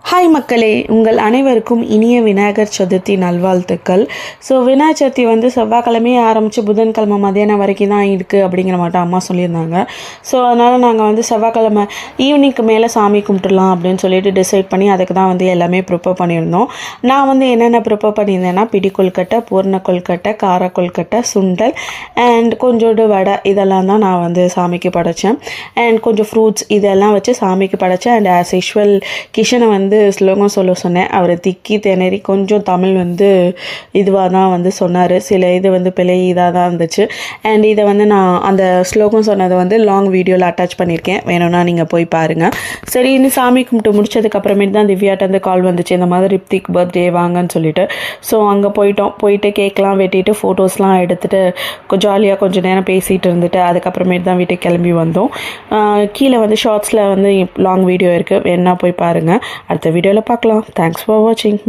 Hi மக்களே, உங்கள் அனைவருக்கும் இனிய விநாயகர் சதுர்த்தி நல்வாழ்த்துக்கள். ஸோ விநாயகர் சதுர்த்தி வந்து செவ்வாய்க்கிழமையே ஆரம்பித்து புதன்கிழமை மதியானம் வரைக்கும் தான் இருக்குது அப்படிங்கிற மாட்டோம் அம்மா சொல்லியிருந்தாங்க. ஸோ அதனால் நாங்கள் வந்து செவ்வாய்க்கிழமை ஈவினிங்க்கு மேலே சாமி கும்பிட்டுலாம் அப்படின்னு சொல்லிட்டு டிசைட் பண்ணி அதுக்கு தான் வந்து எல்லாமே ப்ரிப்பேர் பண்ணியிருந்தோம். நான் வந்து என்னென்ன ப்ரிப்பேர் பண்ணியிருந்தேன்னா பிடி கொழுக்கட்டை, பூர்ண கொழுக்கட்டை, கார கொழுக்கட்டை, சுண்டல் அண்ட் கொஞ்சோண்டு வடை இதெல்லாம் தான் நான் வந்து சாமிக்கு படைத்தேன். அண்ட் கொஞ்சம் ஃப்ரூட்ஸ் இதெல்லாம் வச்சு சாமிக்கு படைத்தேன். அண்ட் ஆஸ் யூஷுவல் கிஷனை வந்து ஸ்லோகம் சொல்ல சொன்னேன். அவர் திக்கி திணறி கொஞ்சம் தமிழ் வந்து இதுவாக தான் வந்து சொன்னார். சில இது வந்து பிழை இதாக தான் இருந்துச்சு. அண்ட் இதை வந்து நான் அந்த ஸ்லோகம் சொன்னதை வந்து லாங் வீடியோவில் அட்டாச் பண்ணியிருக்கேன், வேணும்னா நீங்கள் போய் பாருங்கள். சரி, இன்னும் சாமி கும்பிட்டு முடிச்சதுக்கப்புறமேட்டு தான் திவ்யாட்ட வந்து கால் வந்துச்சு, இந்த மாதிரி ரிப்திக் பர்த்டே வாங்கன்னு சொல்லிட்டு. ஸோ அங்கே போயிட்டு கேக்லாம் வெட்டிட்டு ஃபோட்டோஸ்லாம் எடுத்துகிட்டு ஜாலியாக கொஞ்சம் நேரம் பேசிகிட்டு இருந்துட்டு அதுக்கப்புறமேட்டு தான் வீட்டுக்கு கிளம்பி வந்தோம். கீழே வந்து ஷார்ட்ஸில் வந்து லாங் வீடியோ இருக்குது, வேணா போய் பாருங்கள். அடுத்த வீடியோவில் பார்க்கலாம். தேங்க்ஸ் ஃபார் வாட்சிங்.